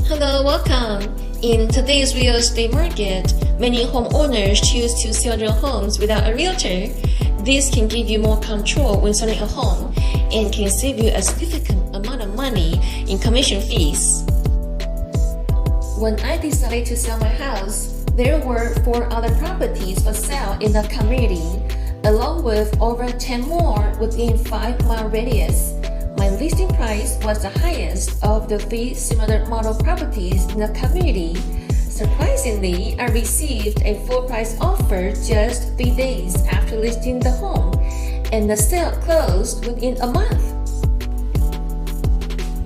Hello, welcome. In today's real estate market, many homeowners choose to sell their homes without a realtor. This can give you more control when selling a home and can save you a significant amount of money in commission fees. When I decided to sell my house, there were 4 other properties for sale in the community, along with over 10 more within 5-mile radius. My listing price was the highest of the 3 similar model properties in the community. Surprisingly, I received a full price offer just 3 days after listing the home, and the sale closed within a month.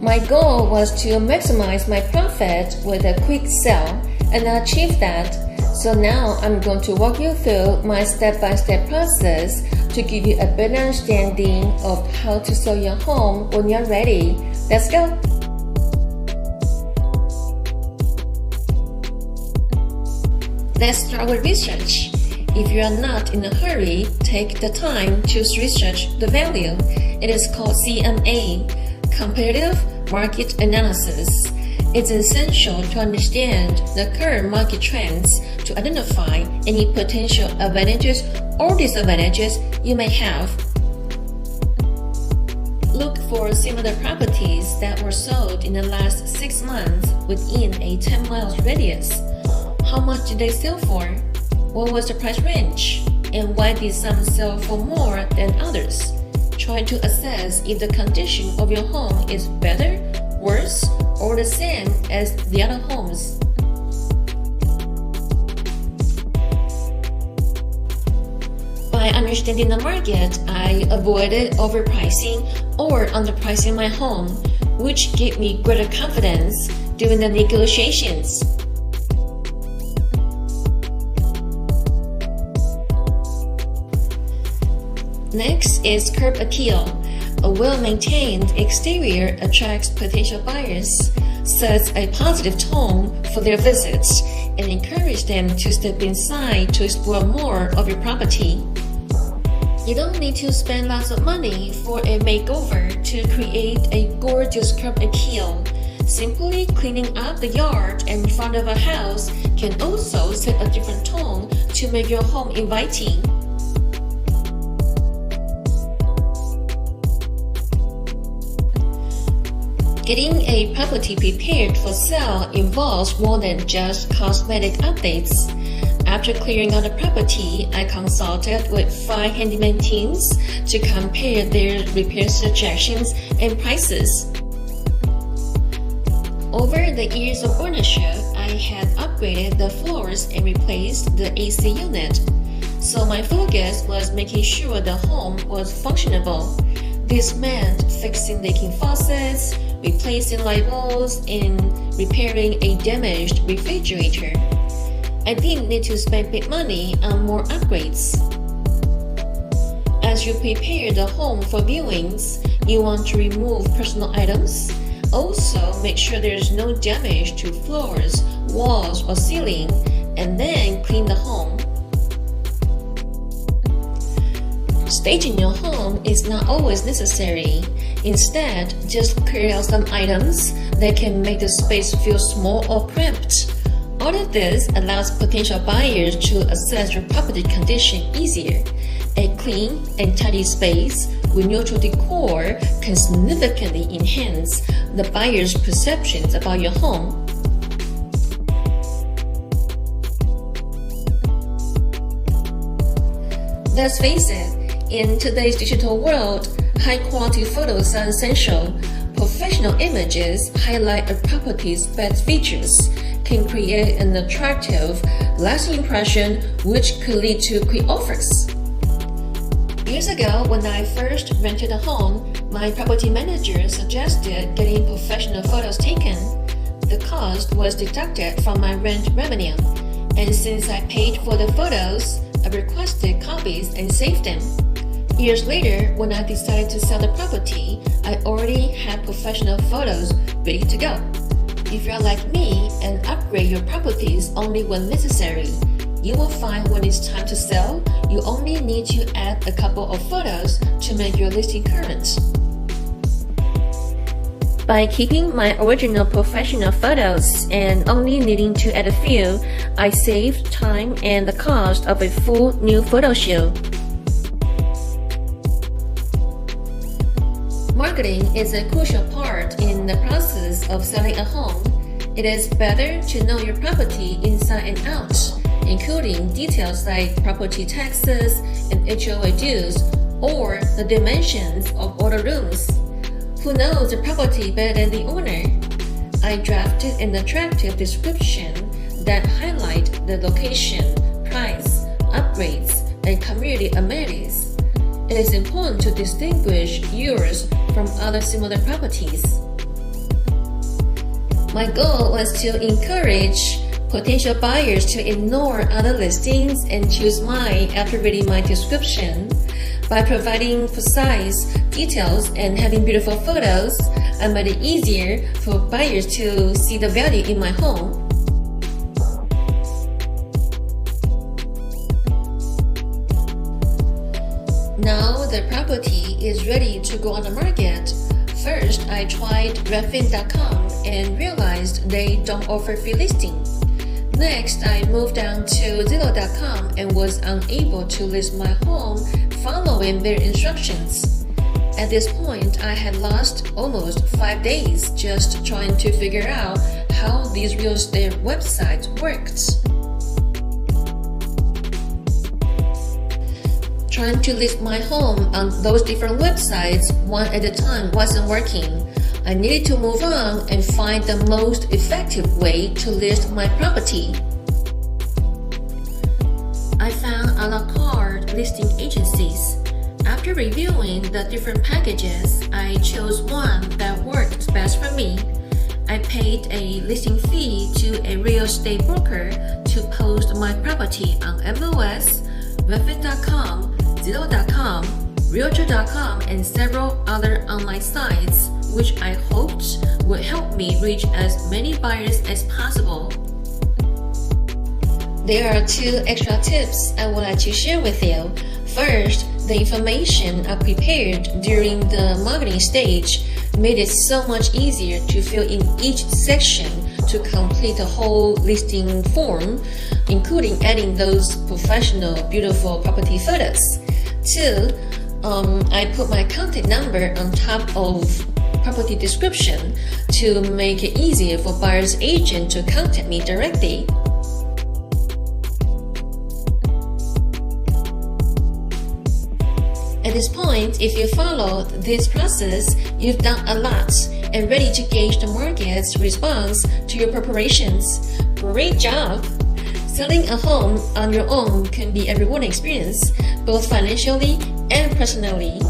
My goal was to maximize my profit with a quick sale, and I achieved that. So now I'm going to walk you through my step-by-step process to give you a better understanding of how to sell your home when you're ready. Let's go! Let's start with research. If you are not in a hurry, take the time to research the value. It is called CMA, Comparative Market Analysis. It's essential to understand the current market trends to identify any potential advantages or disadvantages you may have. Look for similar properties that were sold in the last 6 months within a 10 miles radius. How much did they sell for? What was the price range? And why did some sell for more than others? Try to assess if the condition of your home is better, worse, or the same as the other homes. By understanding the market, I avoided overpricing or underpricing my home, which gave me greater confidence during the negotiations. Next is curb appeal. A well-maintained exterior attracts potential buyers, sets a positive tone for their visits, and encourages them to step inside to explore more of your property. You don't need to spend lots of money for a makeover to create a gorgeous curb appeal. Simply cleaning up the yard and front of a house can also set a different tone to make your home inviting. Getting a property prepared for sale involves more than just cosmetic updates. After clearing out the property, I consulted with 5 handyman teams to compare their repair suggestions and prices. Over the years of ownership, I had upgraded the floors and replaced the AC unit. So my focus was making sure the home was functionable. This meant fixing leaking faucets, replacing light bulbs, and repairing a damaged refrigerator. I didn't need to spend big money on more upgrades. As you prepare the home for viewings, you want to remove personal items. Also, make sure there's no damage to floors, walls, or ceiling, and then clean the home. Staging your home is not always necessary. Instead, just clear out some items that can make the space feel small or cramped. All of this allows potential buyers to assess your property condition easier. A clean and tidy space with neutral decor can significantly enhance the buyer's perceptions about your home. Let's face it, in today's digital world, high-quality photos are essential. Professional images highlight a property's best features, can create an attractive, lasting impression which could lead to quick offers. Years ago, when I first rented a home, my property manager suggested getting professional photos taken. The cost was deducted from my rent revenue, and since I paid for the photos, I requested copies and saved them. Years later, when I decided to sell the property, I already had professional photos ready to go. If you're like me and upgrade your properties only when necessary, you will find when it's time to sell, you only need to add a couple of photos to make your listing current. By keeping my original professional photos and only needing to add a few, I saved time and the cost of a full new photo shoot. Marketing is a crucial part in the process of selling a home. It is better to know your property inside and out, including details like property taxes and HOA dues, or the dimensions of all the rooms. Who knows the property better than the owner? I drafted an attractive description that highlight the location, price, upgrades, and community amenities. It is important to distinguish yours from other similar properties. My goal was to encourage potential buyers to ignore other listings and choose mine after reading my description. By providing precise details and having beautiful photos, I made it easier for buyers to see the value in my home. Now the property is ready to go on the market. First, I tried realtor.com and realized they don't offer free listing. Next, I moved down to Zillow.com and was unable to list my home following their instructions. At this point, I had lost almost 5 days just trying to figure out how these real estate websites worked. Trying to list my home on those different websites one at a time wasn't working. I needed to move on and find the most effective way to list my property. I found a la carte listing agencies. After reviewing the different packages, I chose one that worked best for me. I paid a listing fee to a real estate broker to post my property on MLS, realtor.com, Zillow.com, realtor.com, and several other online sites, which I hoped would help me reach as many buyers as possible. There are 2 extra tips I would like to share with you. First, the information I prepared during the marketing stage made it so much easier to fill in each section to complete the whole listing form, including adding those professional, beautiful property photos. 2, I put my contact number on top of property description to make it easier for buyer's agent to contact me directly. At this point, if you followed this process, you've done a lot and ready to gauge the market's response to your preparations. Great job! Selling a home on your own can be a rewarding experience, both financially and personally.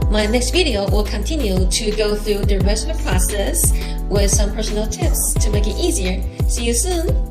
My next video will continue to go through the rest of the process with some personal tips to make it easier. See you soon!